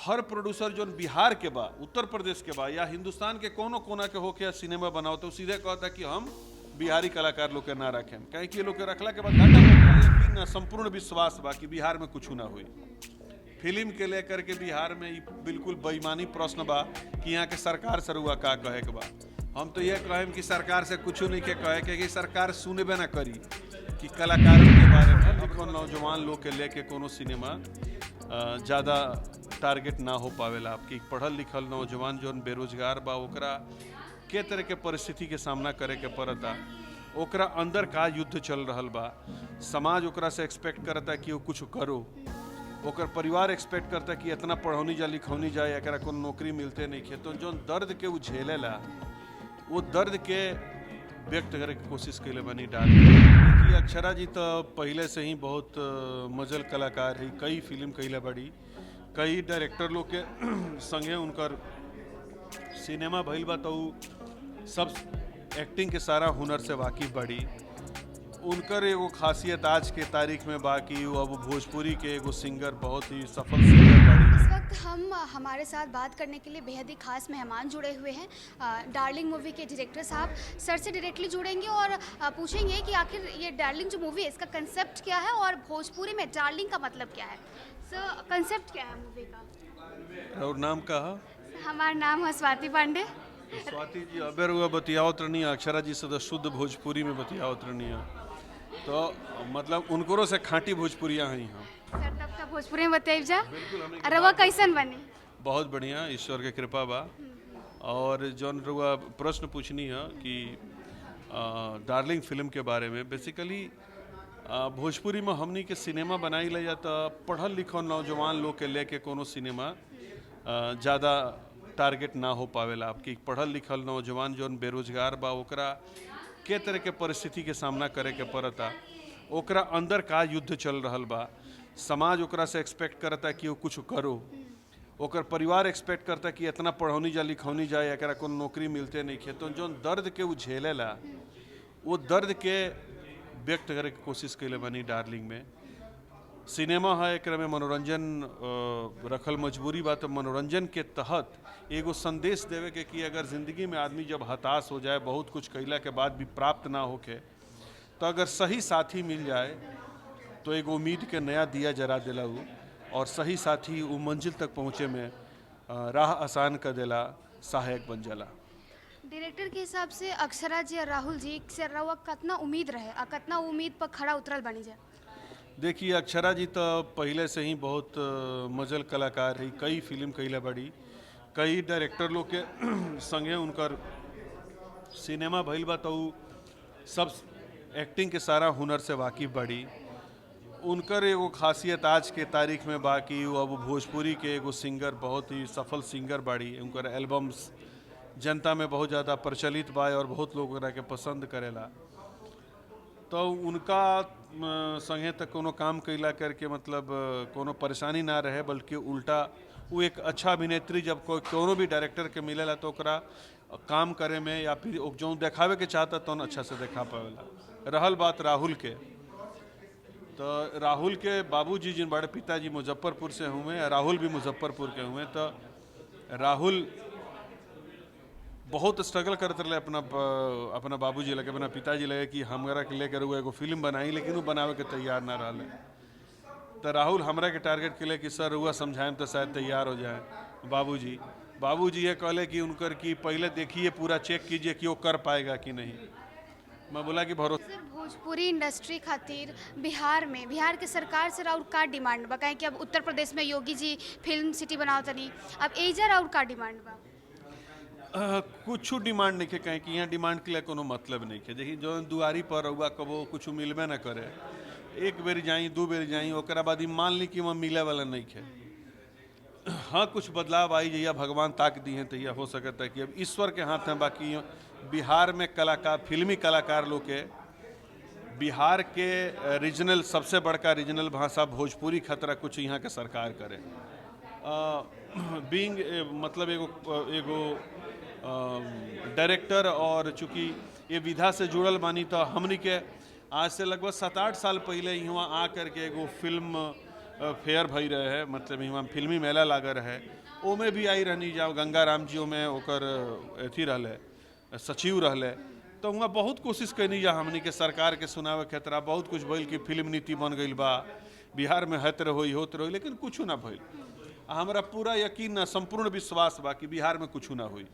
हर producer जो बिहार के बा, उत्तर प्रदेश के बा या हिंदुस्तान के कोनो कोना के होके सिनेमा बनाओ तो सीधे कहता कि हम बिहारी कलाकार लोग के ना रखें, कहीं कि लोग के रखला के बाद घाटा होगा, लेकिन संपूर्ण विश्वास बा कि बिहार में कुछ ना हुई। फिल्म के लेकर के बिहार में बिल्कुल बेईमानी प्रश्न बा कि यहाँ के सरकार से रुआ का कहे के बा। हम तो ये कहें कि सरकार से कुछ नहीं के कहे के कि सरकार सुनबे ना करी कि कलाकारों के बारे में लिखो नौजवान लोग के लेके कोनो सिनेमा ज़्यादा टारगेट ना हो पावेला। आपकी पढ़ल लिखल नौजवान जो बेरोजगार बा ओकरा के तरह के परिस्थिति के सामना करे के पड़ता, ओकरा अंदर का युद्ध चल रहल बा, समाज ओकरा से एक्सपेक्ट करता कि वो कुछ करो, ओकर परिवार एक्सपेक्ट करता कि इतना पढ़ौनी जा लिखौनी जाए एकरा कोनो नौकरी मिलते नहीं खे। तो जो दर्द के वो झेलेला वो दर्द के व्यक्त करे के कोशिश कैले बनी डाल। देखिए अक्षरा जी तो पहले से ही बहुत मजल कलाकार है, कई फिल्म कैले बड़ी, कई डायरेक्टर लोग के संगे उनकर सिनेमा भइल बा तो सब एक्टिंग के सारा हुनर से वाकिफ बड़ी। उनकर एगो खासियत आज के तारीख में बाकी वो अब भोजपुरी के एगो सिंगर, बहुत ही सफल सिंगर बड़ी। इस वक्त हमारे साथ बात करने के लिए बेहद ही खास मेहमान जुड़े हुए हैं, डार्लिंग मूवी के डायरेक्टर साहब सर से डायरेक्टली जुड़ेंगे और पूछेंगे कि आखिर ये डार्लिंग जो मूवी है इसका कंसेप्ट क्या है और भोजपुरी में डार्लिंग का मतलब क्या है। सर कंसेप्ट क्या है मूवी का? और नाम का हमारा नाम है स्वाति पांडे। स्वाति जी अबेर हुआ बतियावत रहनी, अक्षरा जी से तो शुद्ध भोजपुरी में बतियावत रहनी, तो मतलब उनको से खाँटी भोजपुरिया हैं हम। सर तब का भोजपुरी में बताइए जा, रवा कैसन बनी? बहुत बढ़िया, ईश्वर के कृपा बा। और जौन रुआ प्रश्न पूछनी है कि डार्लिंग फिल्म के बारे में, बेसिकली भोजपुरी में हमनी के सिनेमा बनाई ले जाता पढ़ल लिखल नौजवान लोग के लेके कोनो सिनेमा ज़्यादा टारगेट ना हो पावेला। आपकी पढ़ल लिखल नौजवान जो बेरोजगार बा ओकरा के तरह के परिस्थिति के सामना करे के पड़ता, ओकरा अंदर का युद्ध चल रहल बा, समाज ओकरा से एक्सपेक्ट करता कि वो कुछ करो, ओकर परिवार एक्सपेक्ट करता कि इतना पढ़ौनी जा लिखौनी जाए एकरा कोनो नौकरी मिलते नहीं खे। तो जो दर्द के वो झेलेला वो दर्द के व्यक्त करे के कोशिश कैले बनी डार्लिंग में। सिनेमा है एक में मनोरंजन रखल मजबूरी बा, तो मनोरंजन के तहत एगो संदेश देवे के कि अगर ज़िंदगी में आदमी जब हताश हो जाए, बहुत कुछ कैला के बाद भी प्राप्त ना होके, तो अगर सही साथी मिल जाए तो एगो उम्मीद के नया दिया जरा देला वो, और सही साथी वो मंजिल तक पहुँचे में राह आसान कर देला, सहायक बन जाला। डायरेक्टर के हिसाब से अक्षरा जी और राहुल जी से रवा कितना उम्मीद रहे और कितना उम्मीद पर खड़ा उतरल बनी जाए? देखिए अक्षरा जी तो पहले से ही बहुत मजल कलाकार है, कई फिल्म कैले बड़ी, कई डायरेक्टर लोग के संगे उनकर सिनेमा भइल बा तो सब एक्टिंग के सारा हुनर से वाकिफ बड़ी। उनकर एगो खासियत आज के तारीख में बाकी वो अब भोजपुरी के एगो सिंगर, बहुत ही सफल सिंगर बड़ी। उनकर एल्बम्स जनता में बहुत ज़्यादा प्रचलित बा और बहुत लोग ओकरा के पसंद करेला। तो उनका संगे तक कोनो काम कैला करके मतलब कोनो परेशानी ना रहे, बल्कि उल्टा वो एक अच्छा अभिनेत्री जब कोई कोनो भी डायरेक्टर के मिलेला तो ओकरा काम करे में या फिर जो देखावे के चाहता तो अच्छा से देखा पावेला। रहल बात राहुल के, तो राहुल के बाबूजी जिन बड़े पिताजी मुजफ्फरपुर से हुए, राहुल भी मुजफ्फरपुर के हुए, तो राहुल बहुत स्ट्रगल करते रहे अपना बाबूजी लगे, अपना पिताजी लगे कि हमरा के लेकर वो एगो फिल्म बनाई, लेकिन वो बनावे के तैयार ना रहा। तो राहुल हमरा के टारगेट के लिए कि सर हुआ समझाएं तो शायद तैयार हो जाए। बाबूजी ये कहले कि उनकर कि पहले देखिए पूरा चेक कीजिए कि वो कर पाएगा कि नहीं। मैं बोला कि भरोसा। भोजपुरी इंडस्ट्री खातिर बिहार के सरकार से राउर का डिमांड बा? काहे कि अब उत्तर प्रदेश में योगी जी फिल्म सिटी बनाओ तनी, अब एजा राउर का डिमांड बा? कुछ डिमांड नहीं है, कहीं कि यहाँ डिमांड के लिए कोनो मतलब नहीं है। देखिए जो दुआरी पर रहुआ कबो कुछ मिलबे ना करे, एक बेर जाई दू बेर जाई ओकरा बाद मान ली कि वहाँ मिले वाला नहीं है। हाँ कुछ बदलाव आई जैया भगवान ताक दी हैं तैया हो सकता है कि अब ईश्वर के हाथ में। बाकी बिहार में कलाकार, फिल्मी कलाकार लोग के, बिहार के रीजनल सबसे बड़का रीजनल भाषा भोजपुरी खतरा कुछ यहाँ के सरकार करे। बीइंग मतलब एगो डायरेक्टर और चूँकि ये विधा से जुड़ल बानी, तो हमनी के आज से लगभग 7-8 साल पहले यहाँ आ करके एगो फिल्म फेयर भई रहे है, मतलब वहाँ फिल्मी मेला लागल रहे, ओमे भी आई रहनी जाओ गंगा राम जी में ओकर अथी रहले सचिव रहले, तो वहाँ बहुत कोशिश कैनी जा हमनी के सरकार के सुनावे खतरा, बहुत कुछ भइल कि फिल्म नीति बन गई बा, बिहार में हत रही होत रही, लेकिन कुछ ना भइल। हमारा पूरा यकीन ना संपूर्ण विश्वास बा कि बिहार में कुछ ना हुई।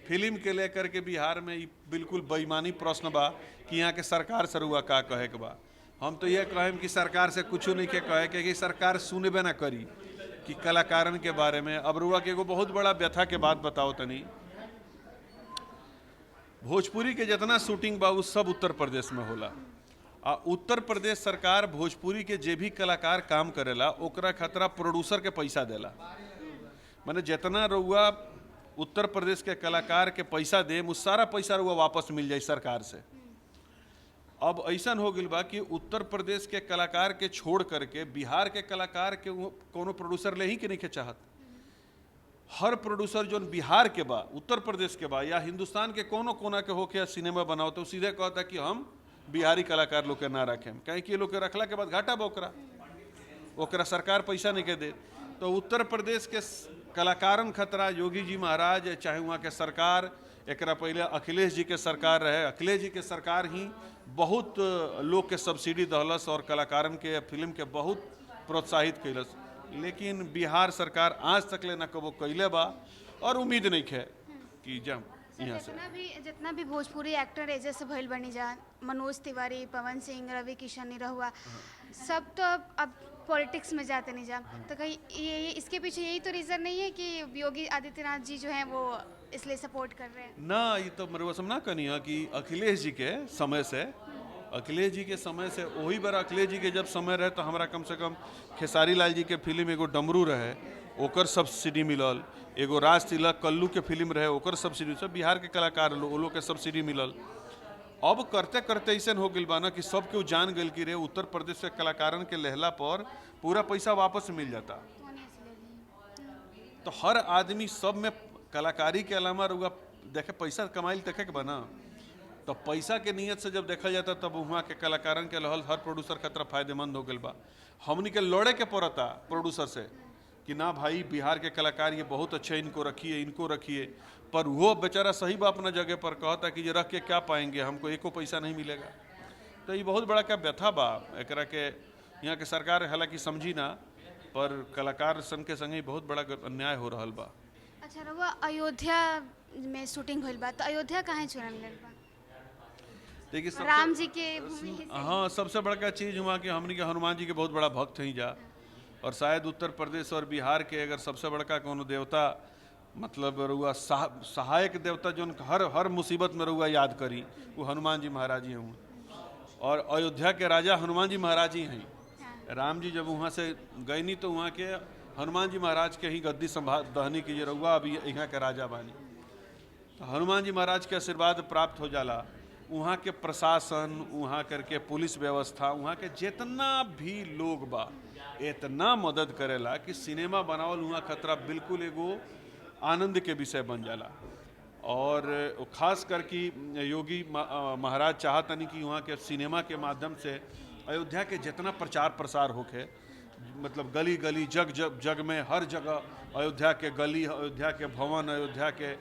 फिल्म के लेकर के बिहार में ई बिल्कुल बेईमानी प्रश्न बा कि यहाँ के सरकार से रुआ का कहे के बा। हम तो ये कहें कि सरकार से कुछ नहीं के कहे के कि सरकार सुनबे ना करी कि कलाकारन के बारे में। अब रुआ के एगो बहुत बड़ा व्यथा के बात बताओ तनी, भोजपुरी के जितना शूटिंग बा उ सब उत्तर प्रदेश में होला, आ उत्तर प्रदेश सरकार भोजपुरी के जे भी कलाकार काम करेला ओकरा खतरा प्रोड्यूसर के पैसा देला। माने जितना रुआ उत्तर प्रदेश के कलाकार के पैसा दे वो सारा पैसा रुआ वापस मिल जाए सरकार से। अब ऐसा हो गई बा कि उत्तर प्रदेश के कलाकार के छोड़ करके बिहार के कलाकार के कोनो प्रोड्यूसर ले ही के नहीं के चाहत। हर प्रोड्यूसर जो बिहार के बा, उत्तर प्रदेश के बा या हिंदुस्तान के कोनो कोना के होके सिनेमा बनाओ तो सीधे कहता कि हम बिहारी कलाकार लोग के ना रखें, कहीं कि लोग के रखला के बाद घाटा बा ओकरा सरकार पैसा नहीं के दे। तो उत्तर प्रदेश के कलाकारन खतरा योगी जी महाराज चाहे वहाँ के सरकार, एकरा पहले अखिलेश जी के सरकार रहे, अखिलेश जी के सरकार ही बहुत लोग के सब्सिडी दहलस और कलाकारन के फिल्म के बहुत प्रोत्साहित कैलस, लेकिन बिहार सरकार आज तक ले न कबो कैले बा और उम्मीद नहीं है कि जब यहाँ से जितना भी भोजपुरी एक्टर है जैसे भइल बनी जा मनोज तिवारी, पवन सिंह, रवि किशन निरहुआ, सब तो अब पॉलिटिक्स में जाते नहीं जा, तो कहीं ये इसके पीछे यही तो रीज़न नहीं है कि योगी आदित्यनाथ जी जो हैं वो इसलिए सपोर्ट कर रहे हैं ना? ये तो मेरे वसम ना कनी है कि अखिलेश जी के समय से, अखिलेश जी के समय से वही बार अखिलेश जी के जब समय रहे तो हमारा कम से कम खेसारी लाल जी के फिल्म एगो डमरू रहे ओकर सब्सिडी मिलल, एगो राज तिलक कल्लू के फिल्म रहे ओकर सब्सिडी, सब बिहार के कलाकार लोग के सब्सिडी मिलल। अब करते करते ऐसा हो गई बा ना कि सब केहू जान गल कि रे उत्तर प्रदेश के कलाकारन के लहला पर पूरा पैसा वापस मिल जाता। तो हर आदमी सब में कलाकारी के अलावा रुआ देखे पैसा कमाइल देखे के बना, तो पैसा के नियत से जब देखा जाता तब वहाँ के कलाकारन के लहल हर प्रोड्यूसर खतरा फायदेमंद हो गई बा। हमनी के लड़े के पड़ता प्रोड्यूसर से कि ना भाई बिहार के कलाकार ये बहुत अच्छे, इनको रखिए, पर वो बेचारा सही बा अपना जगह पर कहता कि ये रख के क्या पाएंगे, हमको एको पैसा नहीं मिलेगा। तो ये बहुत बड़ा क्या व्यथा बा एकरा के यहाँ के सरकार हालांकि समझी ना, पर कलाकार सन के संगे बहुत बड़ा अन्याय हो रहा बा। अच्छा रहुआ अयोध्या में शूटिंग भइल बा, तो अयोध्या कहाँ चुनल गइल बा? देखिए राम जी के भूमि। हाँ, सबसे बड़का चीज़ हुआ कि हमनी के हनुमान जी के बहुत बड़ा भक्त हैं जा, और शायद उत्तर प्रदेश और बिहार के अगर सबसे बड़का कोनो देवता मतलब रुआ सहायक देवता जो हर मुसीबत में रुआ याद करी वो हनुमान जी महाराज ही हूँ, और अयोध्या के राजा हनुमान जी महाराज ही हैं। राम जी जब वहाँ से गए नहीं तो वहाँ के हनुमान जी महाराज के ही गद्दी संभाल दहनी कीजिए रहुआ, अभी यहाँ के राजा बानी, तो हनुमान जी महाराज के आशीर्वाद प्राप्त हो जाला। वहाँ के प्रशासन, वहाँ करके पुलिस व्यवस्था, वहाँ के जितना भी लोग बा इतना मदद करेला कि सिनेमा बनावल वहाँ खतरा बिल्कुल एगो आनंद के विषय बन जाला। और खास करके योगी महाराज चाहतनी कि वहाँ के सिनेमा के माध्यम से अयोध्या के जितना प्रचार प्रसार होके, मतलब गली गली जग में हर जगह अयोध्या के गली, अयोध्या के भवन, अयोध्या के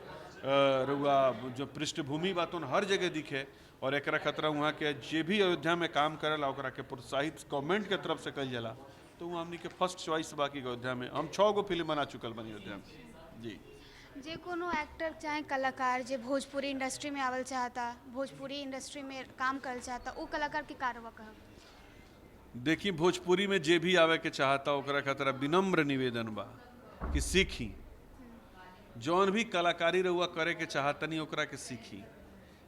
रुआ जो पृष्ठभूमि बा तो हर जगह दिखे, और एकरा खतरा वहाँ के जे भी अयोध्या में काम करेला ओकरा के प्रोत्साहित गवर्नमेंट के तरफ से कल जाला। तो वो हमनी के फर्स्ट चॉइस बाकी अयोध्या में हम 6 गो फिल्म बना चुकल बनी अयोध्या में जी। जे कोनो एक्टर चाहे कलाकार जे भोजपुरी इंडस्ट्री में आवल चाहता, भोजपुरी इंडस्ट्री में काम करल चाहता, वो कलाकार के कारवा कहब? देखिए, भोजपुरी में जे भी आवे के चाहता ओकरा खतरा विनम्र निवेदन बा कि सीखी, जौन भी कलाकारी रहुआ करे के चाहतनी ओकरा के सीखी,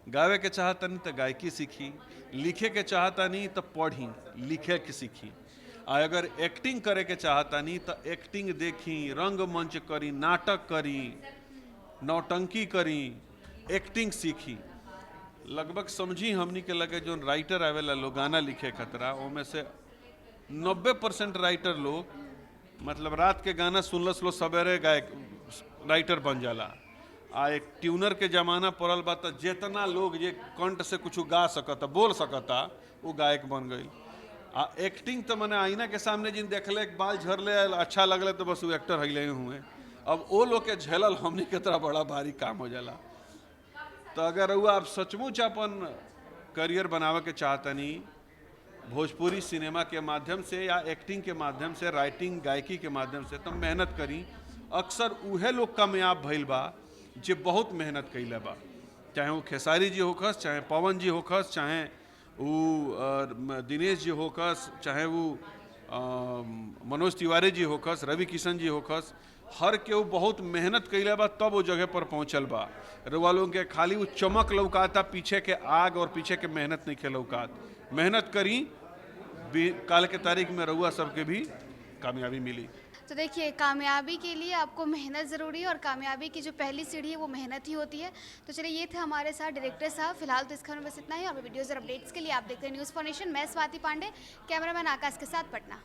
गावे के चाहतनी तो गायकी सीखी, लिखे के चाहतनी तो पढ़ी लिखे के सीखी, आ अगर एक्टिंग करे के चाहतनी तो एक्टिंग देखी, रंगमंच करी, नाटक करी, नौटंकी करी, एक्टिंग सीखी। लगभग समझी हमनी के लगे जो राइटर आवेला लोग गाना लिखे खतरा, उनमें से 90% राइटर लोग मतलब रात के गाना सुनलस लो सवेरे गायक राइटर बन जाला। आ एक ट्यूनर के जमाना पड़ल बा तो जितना लोग जे कंठ से कुछ गा सकता, बोल सकता, वो गायक बन गई। एक्टिंग तो मैंने आईना के सामने जिन देखले एक बाल झरले अच्छा लगले तो बस वो एक्टर हईले हुए। अब वो लोग के झेलल हमनी के तरह बड़ा भारी काम हो जाला। तो अगर वो आप सचमुच अपन करियर बनावे के चाहतनी भोजपुरी सिनेमा के माध्यम से या एक्टिंग के माध्यम से, राइटिंग गायकी के माध्यम से, तो मेहनत करी। अक्सर उहे लोग कामयाब भइल बा जे बहुत मेहनत कइले बा, चाहे वो खेसारी जी होखस, चाहे पवन जी होखस, चाहे वो दिनेश जी होखस, चाहे वो मनोज तिवारी जी होखस, रवि किशन जी होखस। हर केहू बहुत मेहनत कइले बा तब वो जगह पर पहुंचल बा। रउआ लोगन के खाली वो चमक लौकाता, पीछे के आग और पीछे के मेहनत नहीं के लौकात। मेहनत करी, काल के तारीख में रउआ सबके भी कामयाबी मिली। तो देखिए, कामयाबी के लिए आपको मेहनत ज़रूरी है और कामयाबी की जो पहली सीढ़ी है वो मेहनत ही होती है। तो चलिए, ये थे हमारे साथ डायरेक्टर साहब। फिलहाल तो इस खबर में बस इतना ही, और वीडियोज़ और अपडेट्स के लिए आप देखते हैं न्यूज़ फॉर नेशन। मैं स्वाति पांडे, कैमरामैन आकाश के साथ पटना।